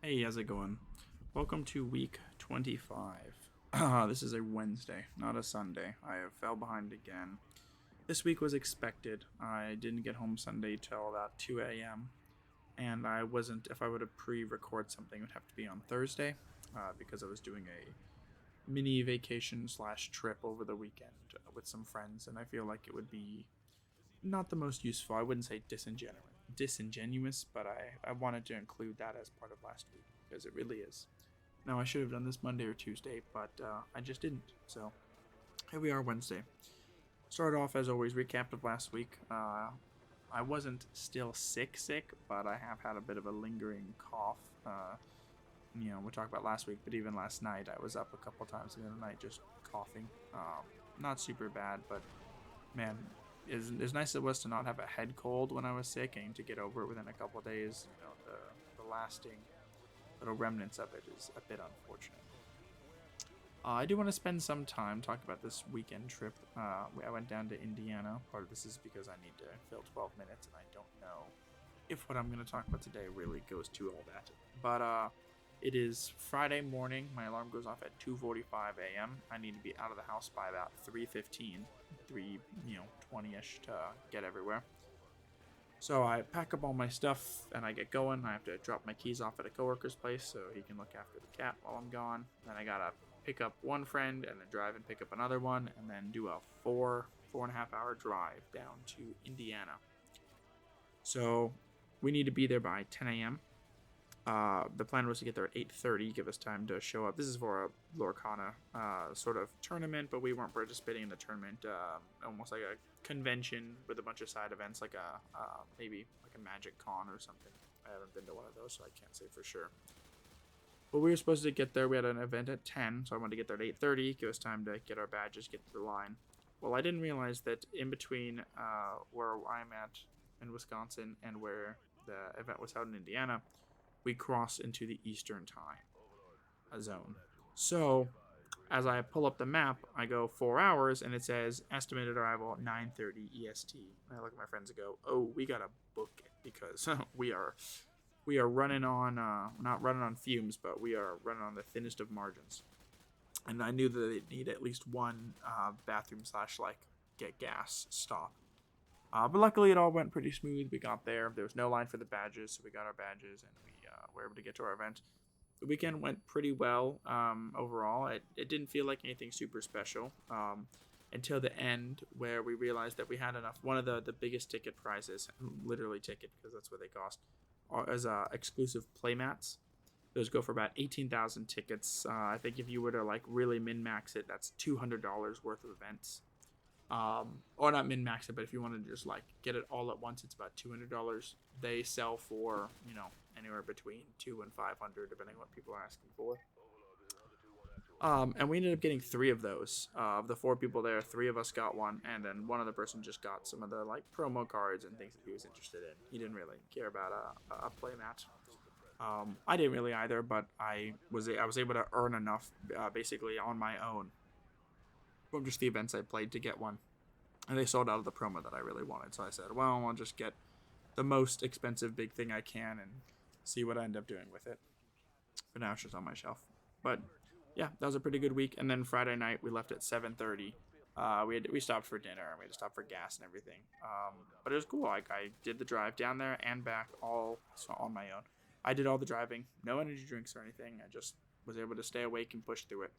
Hey, how's it going? Welcome to week 25. This is a Wednesday, not a Sunday. I have fell behind again. This week was expected. I didn't get home Sunday till about 2 a.m. And I wasn't, if I would have pre record something, it would have to be on Thursday because I was doing a mini vacation slash trip over the weekend with some friends. And I feel like it would be not the most useful. I wouldn't say disingenuous, but I wanted to include that as part of last week because it really is. Now I should have done this Monday or Tuesday, but I just didn't. So here we are, Wednesday. Start off as always, recap of last week. I wasn't still sick, but I have had a bit of a lingering cough. We talked about last week, but even last night I was up a couple times in the night just coughing. Not super bad, but man, as nice as it was to not have a head cold when I was sick and to get over it within a couple of days, the lasting little remnants of it is a bit unfortunate. I do want to spend some time talking about this weekend trip. I went down to Indiana. Part of this is because I need to fill 12 minutes, and I don't know if what I'm going to talk about today really goes to all that. But it is Friday morning. My alarm goes off at 2:45 a.m. I need to be out of the house by about 3:15, 3:20ish to get everywhere. So I pack up all my stuff and I get going. I have to drop my keys off at a coworker's place so he can look after the cat while I'm gone. Then I gotta pick up one friend and then drive and pick up another one and then do a four and a half hour drive down to Indiana. So we need to be there by 10 a.m. The plan was to get there at 8:30, give us time to show up. This is for a Lorcana sort of tournament, but we weren't participating in the tournament. Almost like a convention with a bunch of side events, like maybe like a Magic Con or something. I haven't been to one of those, so I can't say for sure. But we were supposed to get there. We had an event at 10, so I wanted to get there at 8:30, give us time to get our badges, get to the line. Well, I didn't realize that in between where I'm at in Wisconsin and where the event was held in Indiana, we cross into the Eastern time zone. So as I pull up the map, I go 4 hours and it says estimated arrival 9:30 EST. I look at my friends and go, "Oh, we gotta book it because we are running on not running on fumes, but we are running on the thinnest of margins." And I knew that they'd need at least one bathroom slash like get gas stop. But luckily, it all went pretty smooth. We got there. There was no line for the badges, so we got our badges and we were able to get to our event. The weekend went pretty well overall. It didn't feel like anything super special until the end, where we realized that we had enough. One of the biggest ticket prizes, literally ticket because that's what they cost, as exclusive playmats. Those go for about 18,000 tickets. I think if you were to like really min max it, that's $200 worth of events. Or not min max it, but if you want to just like get it all at once, it's about $200. They sell for anywhere between $200 and $500 depending on what people are asking for. And we ended up getting three of those. Of the four people there, three of us got one, and then one other person just got some of the like promo cards and things that he was interested in. He didn't really care about a playmat. I didn't really either, but I was able to earn enough basically on my own from just the events I played to get one. And they sold out of the promo that I really wanted. So I said, well, I'll just get the most expensive big thing I can and see what I end up doing with it. For now, it's just on my shelf. But yeah, that was a pretty good week. And then Friday night, we left at 7:30. We stopped for dinner and we had to stop for gas and everything. But it was cool. Like I did the drive down there and back all on my own. I did all the driving, no energy drinks or anything. I just was able to stay awake and push through it.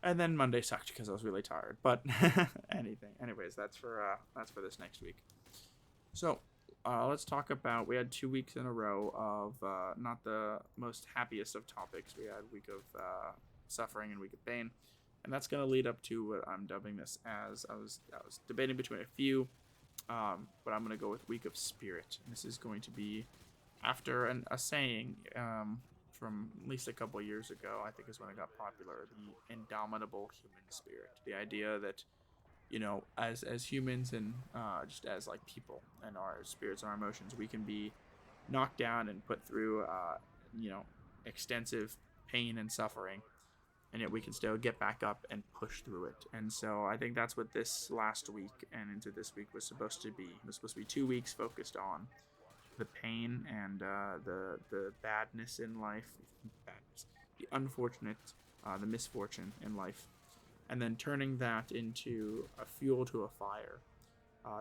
And then Monday sucked because I was really tired. But anyways, that's for this next week. So let's talk about. We had 2 weeks in a row of not the most happiest of topics. We had a week of suffering and week of pain, and that's going to lead up to what I'm dubbing this as. I was debating between a few, but I'm going to go with week of spirit. And this is going to be after a saying from at least a couple of years ago, I think is when it got popular, the Indomitable Human Spirit. The idea that, as humans and just as like people and our spirits and our emotions, we can be knocked down and put through, extensive pain and suffering, and yet we can still get back up and push through it. And so I think that's what this last week and into this week was supposed to be. It was supposed to be 2 weeks focused on the pain and the badness in life, badness, the unfortunate, the misfortune in life, and then turning that into a fuel to a fire,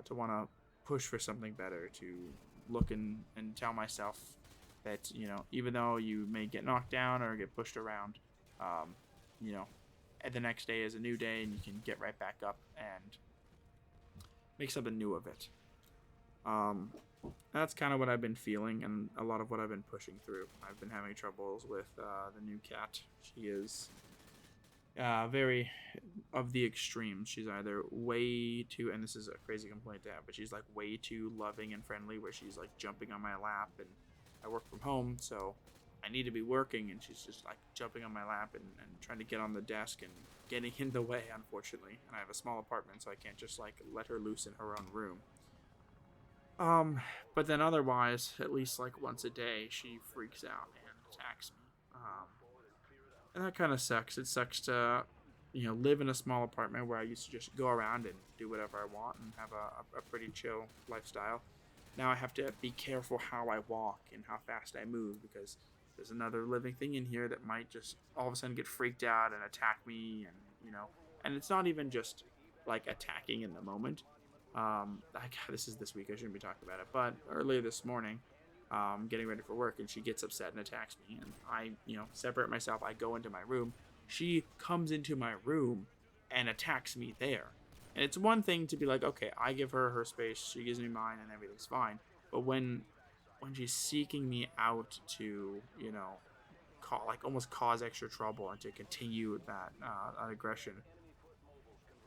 to want to push for something better, to look and tell myself that, even though you may get knocked down or get pushed around, um, you know, the next day is a new day and you can get right back up and make something new of it. Um, that's kind of what I've been feeling and a lot of what I've been pushing through. I've been having troubles with the new cat. She is very of the extremes. She's either way too, and this is a crazy complaint to have, but she's like way too loving and friendly, where she's like jumping on my lap, and I work from home, so I need to be working, and she's just like jumping on my lap and trying to get on the desk and getting in the way, unfortunately. And I have a small apartment, so I can't just like let her loose in her own room. But then otherwise, at least like once a day, she freaks out and attacks me. And that kind of sucks. It sucks to, live in a small apartment where I used to just go around and do whatever I want and have a pretty chill lifestyle. Now I have to be careful how I walk and how fast I move, because there's another living thing in here that might just all of a sudden get freaked out and attack me, and it's not even just like attacking in the moment. This is this week. I shouldn't be talking about it, but earlier this morning, getting ready for work, and she gets upset and attacks me, and I, separate myself. I go into my room. She comes into my room and attacks me there. And it's one thing to be like, okay, I give her her space, she gives me mine, and everything's fine. But when she's seeking me out to, almost cause extra trouble and to continue that aggression,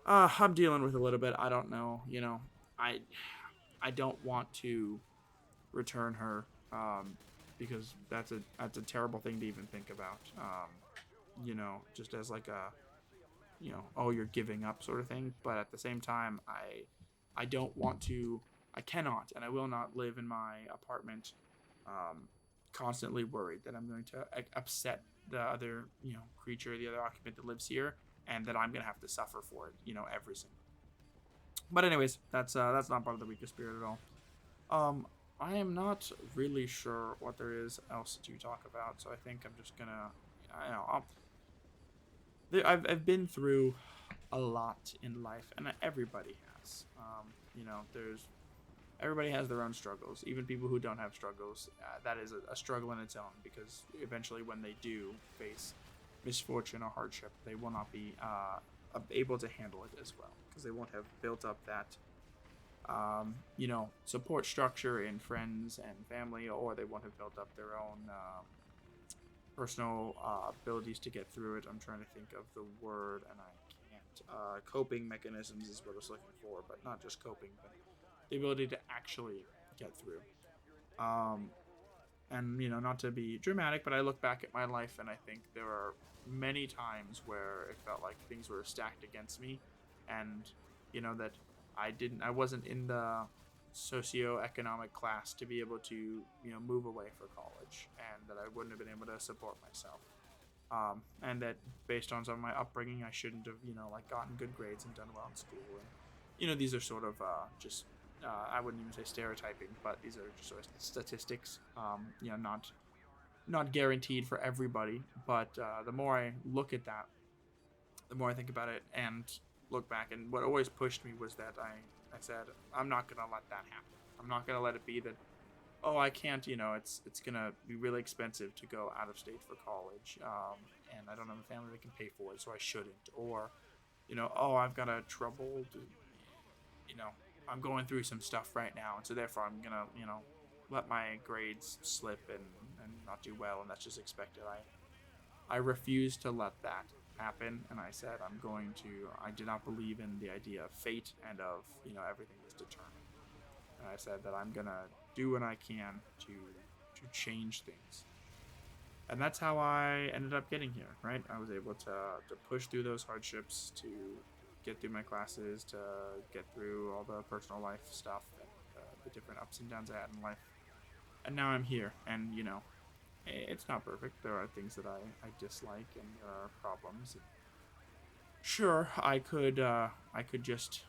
I'm dealing with a little bit. I don't know. I I don't want to return her, because that's a terrible thing to even think about. Just as like a, oh, you're giving up sort of thing. But at the same time, I don't want to. I cannot and I will not live in my apartment, constantly worried that I'm going to upset the other, creature, the other occupant that lives here, and that I'm gonna have to suffer for it, every single. But anyways, that's not part of the weakest spirit at all. I am not really sure what there is else to talk about, so I think I'm just gonna, I know, I've been through a lot in life, and everybody has. There's everybody has their own struggles. Even people who don't have struggles, that is a struggle in its own, because eventually, when they do face misfortune or hardship, they will not be able to handle it as well, because they won't have built up that support structure in friends and family, or they won't have built up their own personal abilities to get through it. I'm trying to think of the word, and I can't. Coping mechanisms is what I was looking for, but not just coping, but the ability to actually get through. And not to be dramatic, but I look back at my life and I think there are many times where it felt like things were stacked against me, and that I wasn't in the socioeconomic class to be able to move away for college, and that I wouldn't have been able to support myself, and that based on some of my upbringing, I shouldn't have gotten good grades and done well in school, and these are sort of just I wouldn't even say stereotyping, but these are just sort of statistics. Not guaranteed for everybody, but the more I look at that, the more I think about it and look back. And what always pushed me was that I said, I'm not gonna let that happen. I'm not gonna let it be that, oh, I can't. It's gonna be really expensive to go out of state for college, and I don't have a family that can pay for it, so I shouldn't. Or, oh, I've got a troubled, I'm going through some stuff right now, and so therefore I'm gonna, let my grades slip and not do well, and that's just expected. I refuse to let that happen, and I said I did not believe in the idea of fate and of, everything was determined. And I said that I'm gonna do what I can to change things. And that's how I ended up getting here, right? I was able to push through those hardships, to get through my classes, to get through all the personal life stuff, and the different ups and downs I had in life. And now I'm here, and it's not perfect. There are things that I dislike, and there are problems. And sure, I could just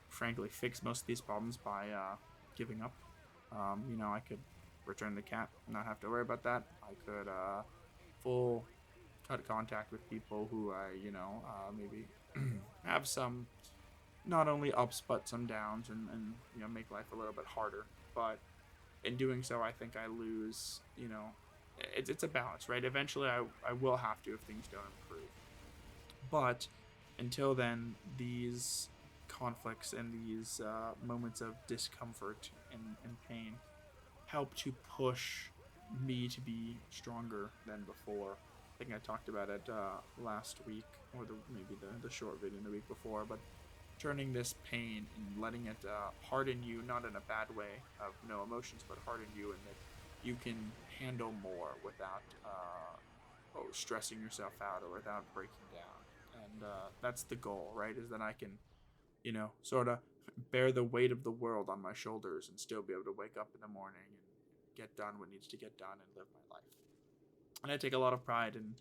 frankly fix most of these problems by giving up. I could return the cat, not have to worry about that. I could full cut contact with people who I, maybe have some not only ups but some downs, and make life a little bit harder. But in doing so, I think I lose. It's a balance, right? Eventually, I will have to if things don't improve. But until then, these conflicts and these moments of discomfort and pain help to push me to be stronger than before. I think I talked about it last week, or maybe the short video the week before, but turning this pain and letting it harden you, not in a bad way of no emotions, but harden you, and that you can handle more without stressing yourself out or without breaking down. And that's the goal, right? Is that I can, sort of bear the weight of the world on my shoulders and still be able to wake up in the morning and get done what needs to get done and live my life. And I take a lot of pride in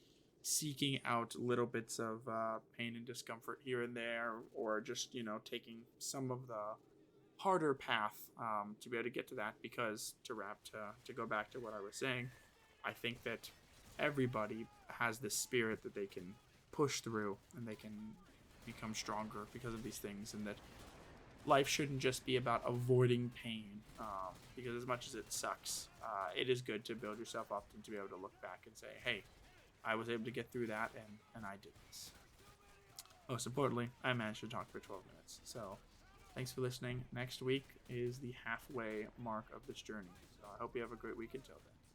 seeking out little bits of pain and discomfort here and there, or just taking some of the harder path to be able to get to that. Because to go back to what I was saying, I think that everybody has this spirit that they can push through and they can become stronger because of these things, and that life shouldn't just be about avoiding pain, because as much as it sucks, it is good to build yourself up and to be able to look back and say, hey, I was able to get through that, and I did this. Most importantly, I managed to talk for 12 minutes. So thanks for listening. Next week is the halfway mark of this journey. So I hope you have a great week until then.